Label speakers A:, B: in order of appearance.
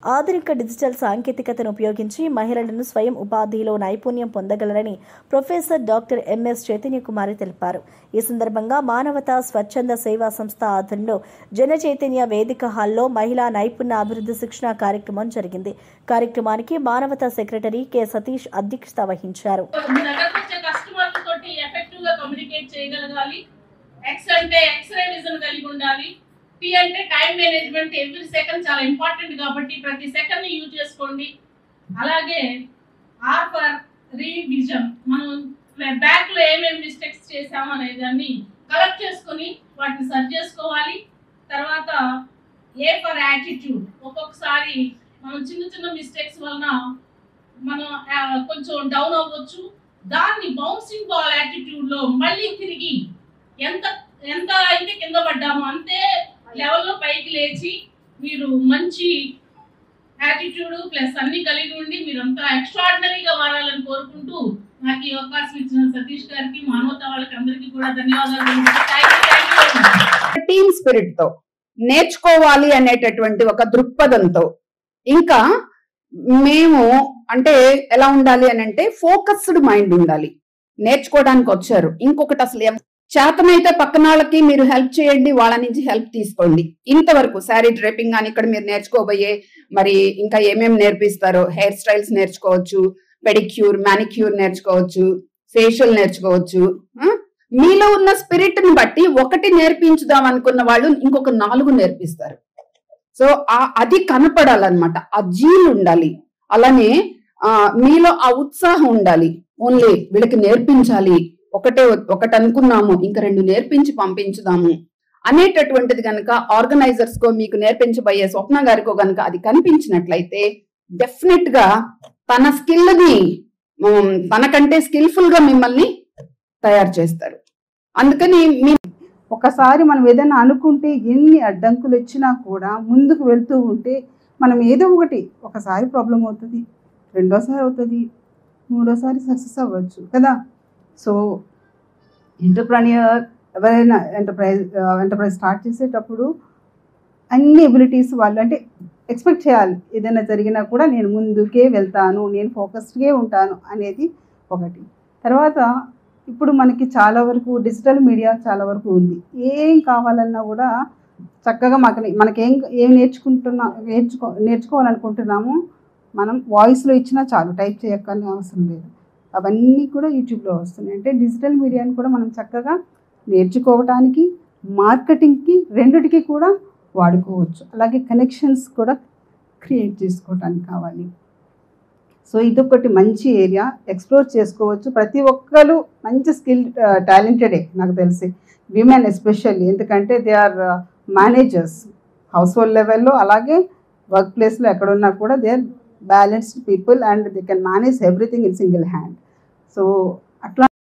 A: ఆధునిక డిజిటల్ సాంకేతికతను ఉపయోగించి మహిళలను స్వయం ఉపాధిలో నైపుణ్యం పొందగలరని ప్రొఫెసర్ డాక్టర్ ఎంఎస్ చైతన్యకుమారి తెలిపారు. ఈ సందర్భంగా మానవతా స్వచ్ఛంద సేవా సంస్థ ఆధ్వర్యంలో జన చైతన్య వేదిక హాల్లో మహిళా నైపుణ్య అభివృద్ధి శిక్షణ కార్యక్రమం జరిగింది. కార్యక్రమానికి మానవతా సెక్రటరీ కె సతీష్ అధ్యక్షత వహించారు.
B: టీ అంటే టైం మేనేజ్మెంట్, ఎవ్రీ సెకండ్ చాలా ఇంపార్టెంట్ కాబట్టి ప్రతి సెకండ్ ని యూజ్ చేసుకోండి. అలాగే ఆర్ ఫర్ రీవిజన్, మనం బ్యాక్ లో ఏమేమి మిస్టేక్స్ చేసామో అనే దాన్ని కలెక్ట్ చేసుకొని వాటిని సరి చేసుకోవాలి. తర్వాత ఏ ఫర్ యాటిట్యూడ్, ఒక్కొక్కసారి మనం చిన్న చిన్న మిస్టేక్స్ వలన మనం కొంచెం డౌన్ అవ్వచ్చు. దాన్ని బౌన్సింగ్ బాల్ యాటిట్యూడ్ లో మళ్ళీ తిరిగి ఎంత అయితే కింద పడ్డామో అంతే లెవెల్లో పైకి లేచి మీరు మంచి యాటిట్యూడ్ ప్లస్ అన్ని కలిగి ఉండి మీరంతా ఎక్స్ట్రాడినరీగా మారాలని కోరుకుంటూ నాకు ఈ అవకాశం ఇచ్చిన సతీష్ గారికి, మానవతా వాళ్ళకి అందరికీ కూడా ధన్యవాదాలు.
C: టీమ్ స్పిరిట్ తో నేర్చుకోవాలి అనేటటువంటి ఒక దృక్పథంతో, ఇంకా మేము అంటే ఎలా ఉండాలి అని అంటే ఫోకస్డ్ మైండ్ ఉండాలి. నేర్చుకోవడానికి వచ్చారు, ఇంకొకటి అసలు చేతనైతే పక్కన వాళ్ళకి మీరు హెల్ప్ చేయండి, వాళ్ళ నుంచి హెల్ప్ తీసుకోండి. ఇంతవరకు శారీ డ్రేపింగ్ అని ఇక్కడ మీరు నేర్చుకోబోయే మరి ఇంకా ఏమేమి నేర్పిస్తారో, హెయిర్ స్టైల్స్ నేర్చుకోవచ్చు, పెడిక్యూర్, మ్యానిక్యూర్ నేర్చుకోవచ్చు, ఫేషియల్ నేర్చుకోవచ్చు. మీలో ఉన్న స్పిరిట్ ని బట్టి ఒకటి నేర్పించుదాం అనుకున్న వాళ్ళు ఇంకొక 4 నేర్పిస్తారు. సో అది కనపడాలన్నమాట, ఆ జీల్ ఉండాలి. అలానే మీలో ఆ ఉత్సాహం ఉండాలి. ఓన్లీ వీళ్ళకి నేర్పించాలి, ఒకటి అనుకున్నాము ఇంకా 2 నేర్పించి పంపించుదాము అనేటటువంటిది కనుక ఆర్గనైజర్స్ కో, మీకు నేర్పించబోయే స్వప్న గారికో కనుక అది కనిపించినట్లయితే డెఫినెట్ గా తన స్కిల్ ని తనకంటే స్కిల్ఫుల్ గా మిమ్మల్ని తయారు చేస్తారు. అందుకని
D: ఒకసారి మనం ఏదైనా అనుకుంటే ఎన్ని అడ్డంకులు వచ్చినా కూడా ముందుకు వెళ్తూ ఉంటే మనం ఏదో ఒకసారి ప్రాబ్లం అవుతుంది, రెండోసారి అవుతుంది, మూడోసారి సక్సెస్ అవ్వచ్చు కదా. సో ఎవరైనా ఎంటర్ప్రైజ్ స్టార్ట్ చేసేటప్పుడు అన్ని ఎబిలిటీస్ వాళ్ళు అంటే ఎక్స్పెక్ట్ చేయాలి. ఏదైనా జరిగినా కూడా నేను ముందుకే వెళ్తాను, నేను ఫోకస్డ్గా ఉంటాను అనేది ఒకటి. తర్వాత ఇప్పుడు మనకి చాలా వరకు డిజిటల్ మీడియా చాలా వరకు ఉంది. ఏం కావాలన్నా కూడా చక్కగా ఏం నేర్చుకోవాలనుకుంటున్నామో మనం వాయిస్లో ఇచ్చినా చాలు, టైప్ చేయక్కర్ని అవసరం లేదు. అవన్నీ కూడా యూట్యూబ్లో వస్తున్నాయి. అంటే డిజిటల్ మీడియాని కూడా మనం చక్కగా నేర్చుకోవటానికి, మార్కెటింగ్కి, రెండిటికి కూడా వాడుకోవచ్చు. అలాగే కనెక్షన్స్ కూడా క్రియేట్ చేసుకోవటానికి కావాలి. సో ఇదొకటి మంచి ఏరియా, ఎక్స్ప్లోర్ చేసుకోవచ్చు. ప్రతి ఒక్కరు మంచి స్కిల్ టాలెంటెడే నాకు తెలిసి, విమెన్ ఎస్పెషల్లీ. ఎందుకంటే they are managers household లెవెల్లో, అలాగే వర్క్ ప్లేస్లో ఎక్కడున్నా కూడా they are balanced people and they can manage everything in single hand. So అట్లా